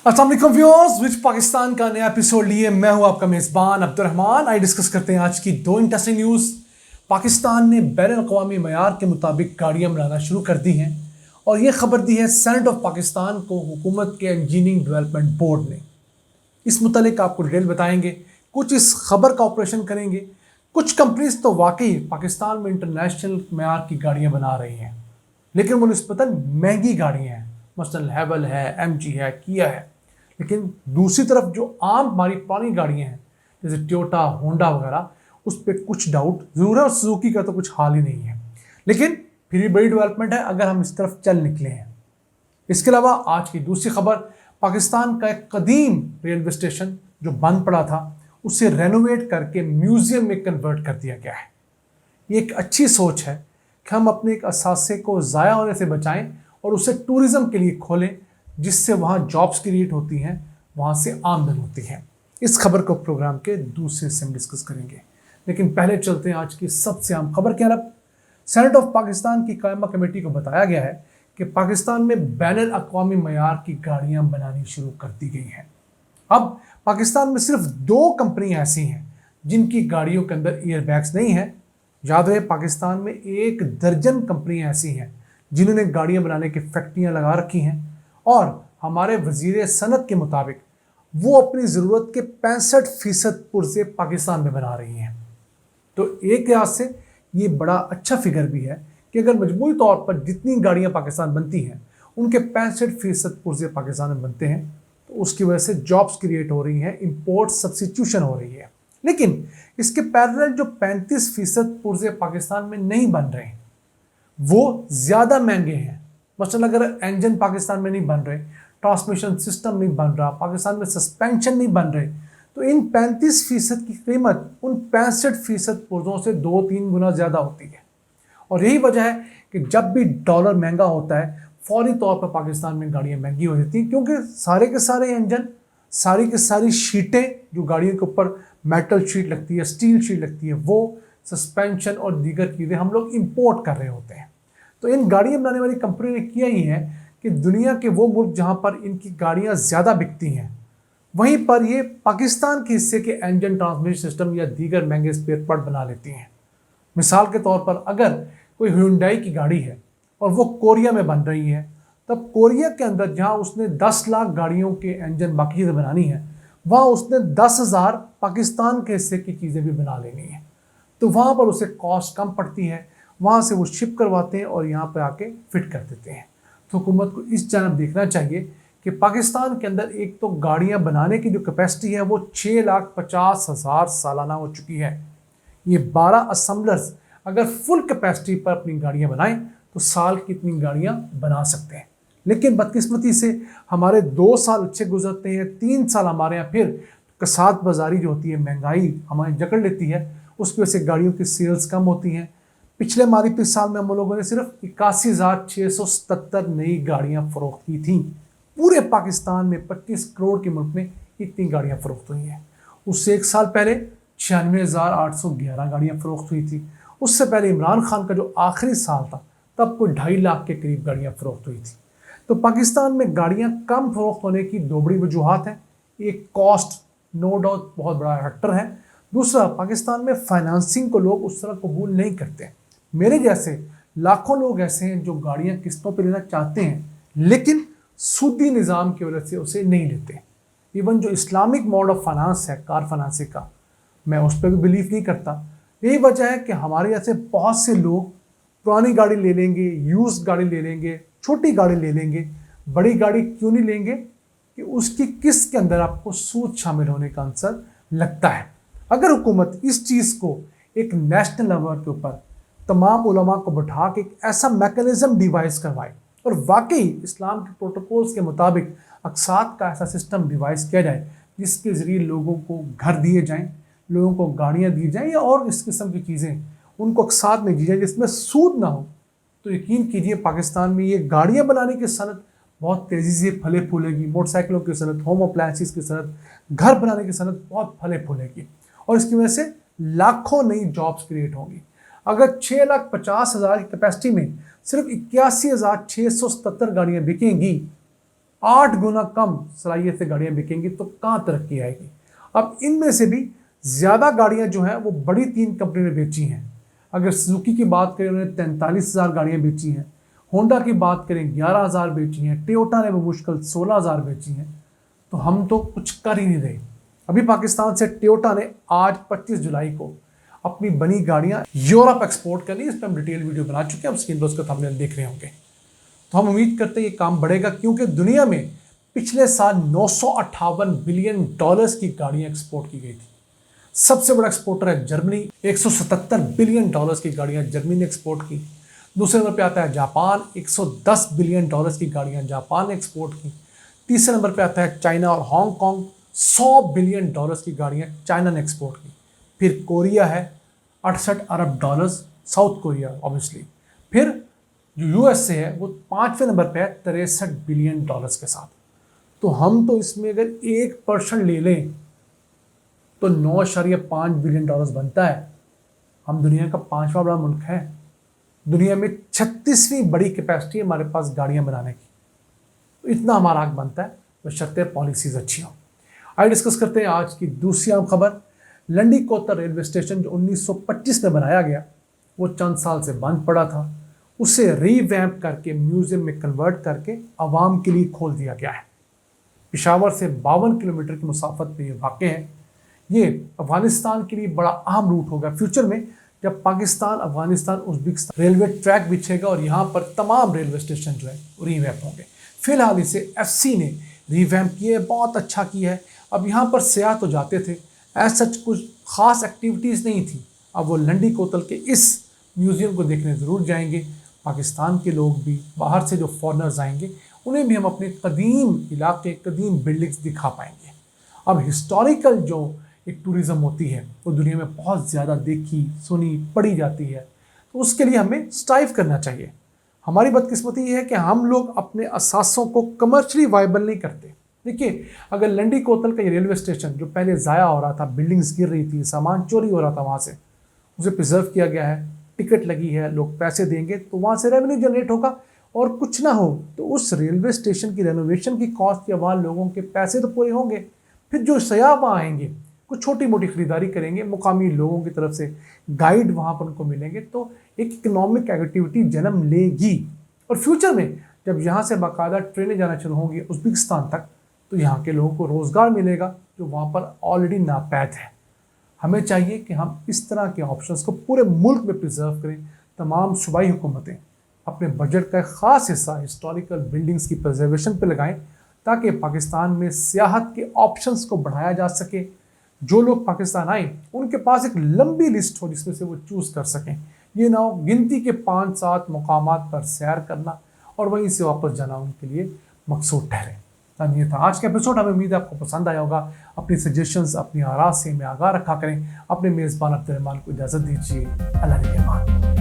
अस्सलाम वालेकुम व्यूअर्स, विच पाकिस्तान का नया एपिसोड लिए मैं हूं आपका मेज़बान अब्दुर्रहमान। आई डिस्कस करते हैं आज की दो इंटरेस्टिंग न्यूज़। पाकिस्तान ने बैनुल-अक़वामी मयार के मुताबिक गाड़ियां बनाना शुरू कर दी हैं और ये खबर दी है सेनेट ऑफ पाकिस्तान को हुकूमत के इंजीनियरिंग डेवलपमेंट बोर्ड ने। इस मुतालिक आपको डिटेल बताएंगे, कुछ इस खबर का ऑपरेशन करेंगे। कुछ कंपनीज तो वाकई पाकिस्तान में इंटरनेशनल मयार की गाड़ियाँ बना रही हैं, लेकिन वो निस्बतन महंगी गाड़ियाँ हैं। मसलन हैवल है, एमजी है, किया है। लेकिन दूसरी तरफ जो आम हमारी पुरानी गाड़ियाँ हैं जैसे टोयोटा, होंडा वगैरह, उस पर कुछ डाउट ज़रूर है और सुजुकी का तो कुछ हाल ही नहीं है। लेकिन फिर भी बड़ी डेवलपमेंट है अगर हम इस तरफ चल निकले हैं। इसके अलावा आज की दूसरी खबर, पाकिस्तान का एक कदीम रेलवे स्टेशन जो बंद पड़ा था उसे रेनोवेट करके म्यूजियम में कन्वर्ट कर दिया गया है। ये एक अच्छी सोच है कि हम अपने एक असासे को ज़ाया होने से बचाएं और उसे टूरिज़्म के लिए खोलें, जिससे वहाँ जॉब्स क्रिएट होती हैं, वहाँ से आमदन होती है। इस खबर को प्रोग्राम के दूसरे हिस्से में डिस्कस करेंगे, लेकिन पहले चलते हैं आज की सबसे अहम खबर की तरफ। सेनेट ऑफ पाकिस्तान की कायमा कमेटी को बताया गया है कि पाकिस्तान में बैनुल-अक़वामी मयार की गाड़ियाँ बनानी शुरू कर दी गई हैं। अब पाकिस्तान में सिर्फ 2 कंपनियाँ ऐसी हैं जिनकी गाड़ियों के अंदर ईयरबैग्स नहीं है। याद रहे, पाकिस्तान में 1 दर्जन कंपनियाँ ऐसी हैं जिन्होंने गाड़ियाँ बनाने की फैक्ट्रियाँ लगा रखी हैं और हमारे वजीर सनत के मुताबिक वो अपनी ज़रूरत के 65% पुर्जे पाकिस्तान में बना रही हैं। तो एक लिहाज से ये बड़ा अच्छा फिगर भी है कि अगर मजमूई तौर पर जितनी गाड़ियाँ पाकिस्तान बनती हैं उनके 65% पुर्जे पाकिस्तान में बनते हैं, तो उसकी वजह से जॉब्स क्रिएट हो रही हैं, इंपोर्ट सब्सिट्यूशन हो रही है। लेकिन इसके पैरेलल जो 35% पुर्जे पाकिस्तान में नहीं बन रहे हैं वो ज़्यादा महंगे हैं। मसलन अगर इंजन पाकिस्तान में नहीं बन रहे, ट्रांसमिशन सिस्टम नहीं बन रहा, पाकिस्तान में सस्पेंशन नहीं बन रहे, तो इन 35% की कीमत उन 65% पुर्जों से 2-3 गुना ज़्यादा होती है। और यही वजह है कि जब भी डॉलर महंगा होता है फौरी तौर पर पाकिस्तान में गाड़ियाँ महंगी हो जाती हैं, क्योंकि सारे के सारे इंजन, सारी की सारी शीटें जो गाड़ियों के ऊपर मेटल शीट लगती है, स्टील शीट लगती है, वो सस्पेंशन और दीगर चीज़ें हम लोग इंपोर्ट कर रहे होते हैं। तो इन गाड़ियाँ बनाने वाली कंपनी ने किया ही है कि दुनिया के वो मुल्क जहाँ पर इनकी गाड़ियाँ ज़्यादा बिकती हैं वहीं पर ये पाकिस्तान के हिस्से के इंजन, ट्रांसमिशन सिस्टम या दीगर महंगे स्पेयर पार्ट बना लेती हैं। मिसाल के तौर पर अगर कोई ह्यूंडई की गाड़ी है और वो कोरिया में बन रही है, तब कोरिया के अंदर जहाँ उसने 10 लाख गाड़ियों के इंजन बाकी चीज़ें बनानी है, वहाँ उसने 10,000 पाकिस्तान के हिस्से की चीज़ें भी बना लेनी है। तो वहाँ पर उसे कॉस्ट कम पड़ती है, वहाँ से वो शिप करवाते हैं और यहाँ पर आके फिट कर देते हैं। तो हुकूमत को इस जानब देखना चाहिए कि पाकिस्तान के अंदर एक तो गाड़ियाँ बनाने की जो कैपेसिटी है वो 6,50,000 सालाना हो चुकी है। ये 12 असम्बलर्स अगर फुल कैपेसिटी पर अपनी गाड़ियाँ बनाएं तो साल की इतनी गाड़ियाँ बना सकते हैं। लेकिन बदकिस्मती से हमारे 2 साल अच्छे गुजरते हैं, 3 साल हमारे यहाँ फिर कसाद बाजारी जो होती है, महंगाई हमारी जकड़ लेती है, उसकी वजह से गाड़ियों की सेल्स कम होती हैं। पिछले माली साल में हम लोगों ने सिर्फ 81,677 नई गाड़ियाँ फ़रोख्त की थी। पूरे पाकिस्तान में 25 करोड़ के मुल्क में इतनी गाड़ियाँ फ़रोख्त हुई हैं। उससे 1 साल पहले 96,811 गाड़ियाँ फ़रोख्त हुई थी। उससे पहले इमरान खान का जो आखिरी साल था तब कोई 2.5 लाख के करीब गाड़ियाँ फ़रोख्त हुई थी। तो पाकिस्तान में गाड़ियाँ कम फ़रोख्त होने की 2 बड़ी वजूहत हैं। एक, कॉस्ट नो डाउट बहुत बड़ा फैक्टर है। दूसरा, पाकिस्तान में फाइनेंसिंग को लोग उस तरह कबूल नहीं करते। मेरे जैसे लाखों लोग ऐसे हैं जो गाड़ियाँ किस्तों पर लेना चाहते हैं, लेकिन सूदी निज़ाम की वजह से उसे नहीं लेते। इवन जो इस्लामिक मोड ऑफ फाइनेंस है, कार फाइनेंसिंग का, मैं उस पर भी बिलीव नहीं करता। यही वजह है कि हमारे ऐसे बहुत से लोग पुरानी गाड़ी ले लेंगे, यूज़ गाड़ी ले लेंगे, छोटी गाड़ी ले लेंगे, बड़ी गाड़ी क्यों नहीं लेंगे कि उसकी किस्त के अंदर आपको सूद शामिल होने का आंसर लगता है। अगर हुकूमत इस चीज़ को एक नेशनल लेवल के ऊपर तमाम उलमा को बैठा के एक ऐसा मैकेनिज़्म डिवाइस करवाए और वाकई इस्लाम के प्रोटोकॉल्स के मुताबिक अक़सात का ऐसा सिस्टम डिवाइस किया जाए जिसके ज़रिए लोगों को घर दिए जाएं, लोगों को गाड़ियाँ दी जाएं या और इस किस्म की चीज़ें उनको अक़सात में दी जाए जिसमें सूद ना हो, तो यकीन कीजिए पाकिस्तान में ये गाड़ियाँ बनाने की सनत बहुत तेज़ी से फले फूलेगी। मोटरसाइकिलों की सनत, होम अप्लायंसेस की सनत, घर बनाने की सनत बहुत फले फूलेगी और इसकी वजह से लाखों नई जॉब्स क्रिएट होंगी। अगर 6,50,000 की कैपेसिटी में सिर्फ 81,677 गाड़ियाँ बिकेंगी 8 गुना कम सलाहियत से गाड़ियां बिकेंगी तो कहाँ तरक्की आएगी। अब इनमें से भी ज़्यादा गाड़ियां जो हैं वो बड़ी 3 कंपनी ने बेची हैं। अगर सुजुकी की बात करें उन्होंने 43,000 गाड़ियां बेची हैं, होंडा की बात करें 11,000 बेची हैं, टोयोटा ने मुश्किल 16,000 बेची हैं। तो हम तो कुछ कर ही नहीं रहे। अभी पाकिस्तान से टोयोटा ने आज 25 जुलाई को अपनी बनी गाड़ियां यूरोप एक्सपोर्ट करनी, इस पर हम डिटेल वीडियो बना चुके हैं, हम स्क्रीन पर उसका थंबनेल देख रहे होंगे। तो हम उम्मीद करते हैं ये काम बढ़ेगा, क्योंकि दुनिया में पिछले साल 958 बिलियन डॉलर्स की गाड़ियां एक्सपोर्ट की गई थी। सबसे बड़ा एक्सपोर्टर है जर्मनी, 177 बिलियन डॉलर्स की गाड़ियां जर्मनी ने एक्सपोर्ट की। दूसरे नंबर पे आता है जापान, 110 बिलियन डॉलर्स की गाड़ियां जापान ने एक्सपोर्ट की। तीसरे नंबर पे आता है चाइना और हांगकांग, 100 बिलियन डॉलर्स की गाड़ियां चाइना ने एक्सपोर्ट की। फिर कोरिया है, 68 अरब डॉलर्स, साउथ कोरिया ऑब्वियसली। फिर जो यूएसए है वो 5वें नंबर पे है 63 बिलियन डॉलर्स के साथ। तो हम तो इसमें अगर 1% ले लें तो 9.5 बिलियन डॉलर्स बनता है। हम दुनिया का 5वां बड़ा मुल्क है। दुनिया में 36वीं बड़ी कैपेसिटी है हमारे पास गाड़ियां बनाने की। तो इतना हमारा हक बनता है, बशर्ते पॉलिसीज अच्छी हों। आइए डिस्कस करते हैं आज की दूसरी आम खबर। लंडी कोता रेलवे स्टेशन जो 1925 में बनाया गया वो चंद साल से बंद पड़ा था। उसे रीवैम्प करके म्यूजियम में कन्वर्ट करके आवाम के लिए खोल दिया गया है। पेशावर से 52 किलोमीटर की मुसाफत पे ये वाक़ है। ये अफगानिस्तान के लिए बड़ा अहम रूट होगा फ्यूचर में, जब Pakistan Afghanistan Uzbekistan railway track बिछेगा और यहाँ पर तमाम रेलवे स्टेशन जो है रीवैम्प होंगे। फिलहाल इसे एफसी ने रीवैम्प किया है, बहुत अच्छा किया है। अब यहाँ पर सयाह तो जाते थे, एज सच कुछ खास एक्टिविटीज़ नहीं थी। अब वो लंडी कोतल के इस म्यूज़ियम को देखने ज़रूर जाएंगे। पाकिस्तान के लोग भी, बाहर से जो फॉरनर्स आएंगे उन्हें भी हम अपने कदीम इलाके, कदीम बिल्डिंग्स दिखा पाएंगे। अब हिस्टोरिकल जो एक टूरिज़्म होती है वो दुनिया में बहुत ज़्यादा देखी, सुनी, पढ़ी जाती है। तो उसके लिए हमें स्ट्राइव करना चाहिए। हमारी बदकिस्मती ये है कि हम लोग अपने असासों को कमर्शियली वायबल नहीं करते। देखिए, अगर लंडी कोतल का ये रेलवे स्टेशन जो पहले ज़ाया हो रहा था, बिल्डिंग्स गिर रही थी, सामान चोरी हो रहा था, वहाँ से उसे प्रिजर्व किया गया है, टिकट लगी है, लोग पैसे देंगे तो वहाँ से रेवेन्यू जनरेट होगा। और कुछ ना हो तो उस रेलवे स्टेशन की रेनोवेशन की कॉस्ट के बाद लोगों के पैसे तो पूरे होंगे। फिर जो सयाह वहाँ आएंगे कुछ छोटी मोटी खरीदारी करेंगे, मुकामी लोगों की तरफ से गाइड वहाँ पर उनको मिलेंगे, तो एक इकोनॉमिक एक्टिविटी जन्म लेगी। और फ्यूचर में जब यहाँ से बाकायदा ट्रेनें जाना शुरू होंगी उज्बेकिस्तान तक, तो यहाँ के लोगों को रोज़गार मिलेगा जो वहाँ पर ऑलरेडी नापैद है। हमें चाहिए कि हम इस तरह के ऑप्शंस को पूरे मुल्क में प्रिजर्व करें। तमाम सूबाई हुकूमतें अपने बजट का एक ख़ास हिस्सा हिस्टोरिकल बिल्डिंग्स की प्रिजर्वेशन पर लगाएं, ताकि पाकिस्तान में सियाहत के ऑप्शंस को बढ़ाया जा सके। जो लोग पाकिस्तान आए उनके पास एक लंबी लिस्ट हो जिसमें से वो चूज़ कर सकें। ये ना हो गिनती के 5-7 मुकामात पर सैर करना और वहीं से वापस जाना उनके लिए मकसूद ठहरे। ये था आज का एपिसोड। हमें उम्मीद है आपको पसंद आया होगा। अपनी सजेशंस, अपनी आराज़ से हमें आगाह रखा करें। अपने मेज़बान अब्दुल रहमान को इजाज़त दीजिए। अल्लाह निगहबान।